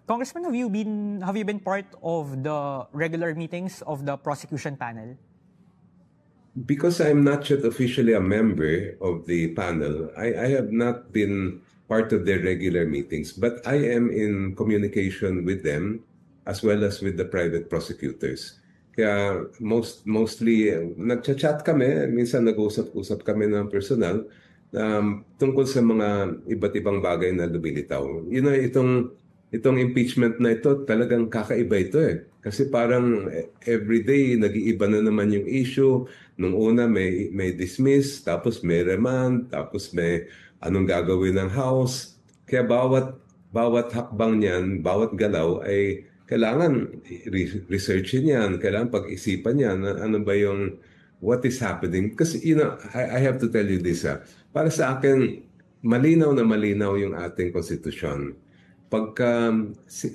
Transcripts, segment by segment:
Congressman, have you been part of the regular meetings of the prosecution panel? Because I'm not yet officially a member of the panel, I have not been part of their regular meetings, but I am in communication with them as well as with the private prosecutors. Kaya mostly nagchat-chat kami, minsan nag-usap-usap kami ng personal tungkol sa mga iba't ibang bagay na lumilitaw. You know, itong impeachment na ito, talagang kakaiba ito eh. Kasi parang everyday nag-iiba na naman yung issue. Nung una may dismiss, tapos may remand, tapos may anong gagawin ng House. Kaya bawat hakbang niyan, bawat galaw ay kailangan researchin yan, kailangan pag-isipan yan, ano ba yung what is happening. Kasi, you know, I have to tell you this, para sa akin, malinaw na malinaw yung ating konstitusyon. Pagka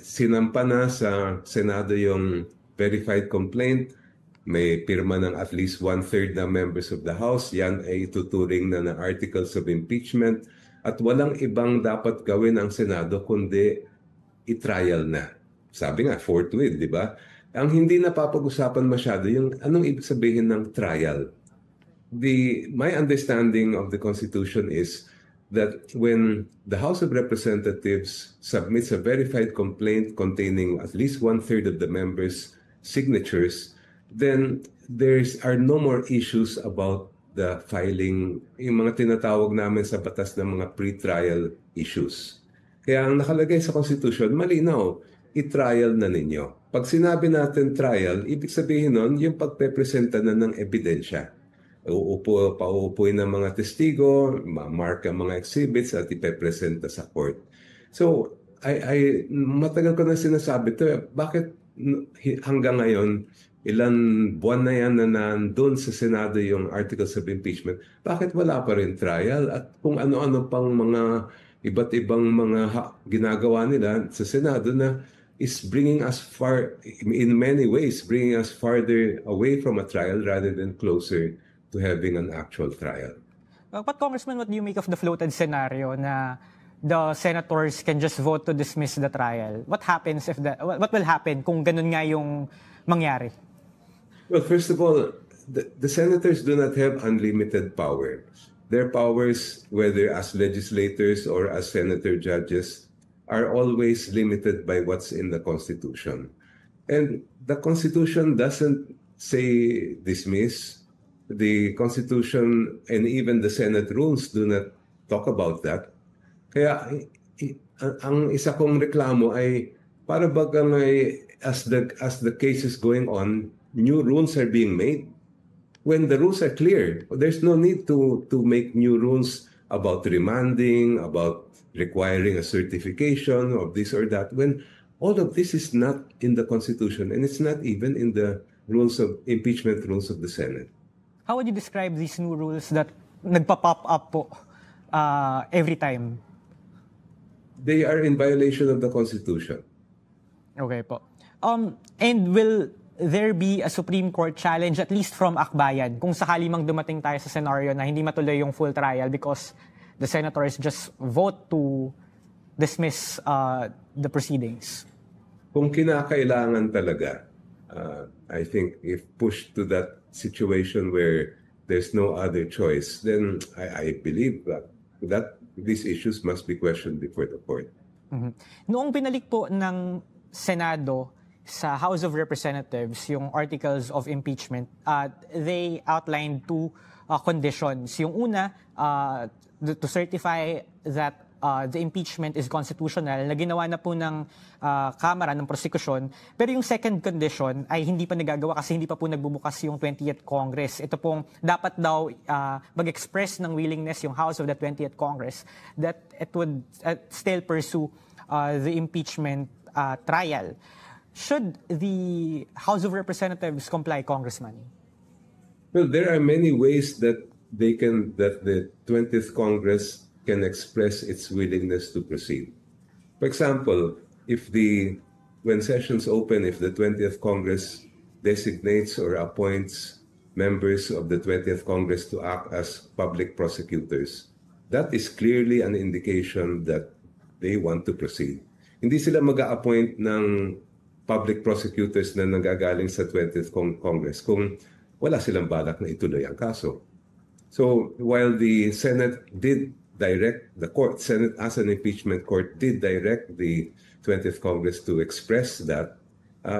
sinampa na sa Senado yung verified complaint, may pirma ng at least 1/3 na members of the House, yan ay tuturing na ng articles of impeachment at walang ibang dapat gawin ang Senado kundi i-trial na. Sabi nga, forthwith, di ba? Ang hindi napapag-usapan masyado yung anong ibig sabihin ng trial. My understanding of the Constitution is that when the House of Representatives submits a verified complaint containing at least 1/3 of the members' signatures, then there are no more issues about the filing, yung mga tinatawag namin sa batas ng mga pre-trial issues. Kaya ang nakalagay sa Constitution, malinaw, i-trial na ninyo. Pag sinabi natin trial, ibig sabihin nun, yung pagpepresenta na ng ebidensya. Pauupuin ng mga testigo, mark ang mga exhibits at ipepresenta sa court. So, matagal ko na sinasabi to, bakit hanggang ngayon, ilan buwan na yan na nandun sa Senado yung articles of impeachment, bakit wala pa rin trial? At kung ano-ano pang mga iba't ibang mga ginagawa nila sa Senado na is bringing us in many ways, bringing us farther away from a trial rather than closer to having an actual trial. But Congressman, what do you make of the floated scenario na the senators can just vote to dismiss the trial? What happens what will happen kung ganun nga yung mangyari? Well, first of all, the senators do not have unlimited power. Their powers, whether as legislators or as senator judges, are always limited by what's in the Constitution. And the Constitution doesn't say dismiss. The Constitution and even the Senate rules do not talk about that. Kaya ang isa kong reklamo ay para bagang as the case is going on, new rules are being made. When the rules are clear, there's no need to make new rules about remanding, about requiring a certification of this or that, when all of this is not in the Constitution and it's not even in the impeachment rules of the Senate. How would you describe these new rules that nagpa-pop up po every time? They are in violation of the Constitution. Okay po. And will there be a Supreme Court challenge, at least from Akbayan, kung sakali mang dumating tayo sa scenario na hindi matuloy yung full trial because the senators just vote to dismiss the proceedings? Kung kinakailangan talaga, I think if pushed to that situation where there's no other choice, then I believe that these issues must be questioned before the court. Mm-hmm. Noong binalik po ng Senado sa House of Representatives yung articles of impeachment, they outlined two conditions. Yung una, to certify that the impeachment is constitutional, na ginawa na po ng Kamara ng prosekusyon. Pero yung second condition ay hindi pa nagagawa kasi hindi pa po nagbubukas yung 20th Congress. Ito pong dapat daw mag-express ng willingness yung House of the 20th Congress that it would still pursue the impeachment trial. Should the House of Representatives comply, Congressman? Well, there are many ways that the 20th Congress can express its willingness to proceed. For example, when sessions open, if the 20th Congress designates or appoints members of the 20th Congress to act as public prosecutors, that is clearly an indication that they want to proceed. Hindi sila mag-a-appoint ng public prosecutors na nanggagaling sa 20th Congress kung wala silang balak na ituloy ang kaso. So while the Senate did direct, the court, Senate as an impeachment court did direct the 20th Congress to express that,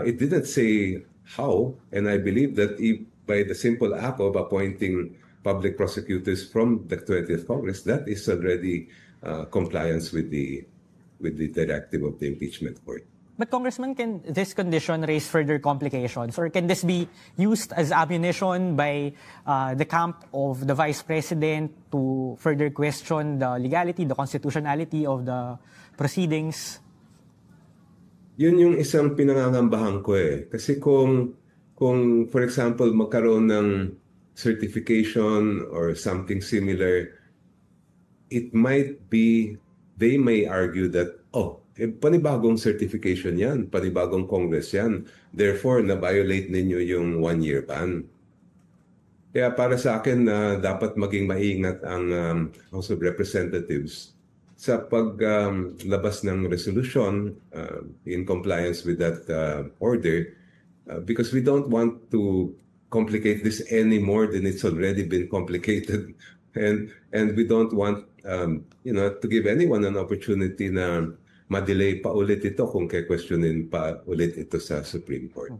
it didn't say how, and I believe that if by the simple act of appointing public prosecutors from the 20th Congress, that is already compliance with the directive of the impeachment court. But Congressman, can this condition raise further complications, or can this be used as ammunition by the camp of the Vice President to further question the legality, the constitutionality of the proceedings? Yun yung isang pinangangambahan ko eh. Kasi kung for example magkaroon ng certification or something similar, it might be, they may argue that, panibagong certification yan, panibagong Congress yan. Therefore, na-violate ninyo yung 1-year ban. Kaya para sa akin, dapat maging maingat ang House of Representatives sa paglabas ng resolution in compliance with that order, because we don't want to complicate this any more than it's already been complicated, and we don't want to give anyone an opportunity na ma-delay pa ulit ito kung questionin pa ulit ito sa Supreme Court.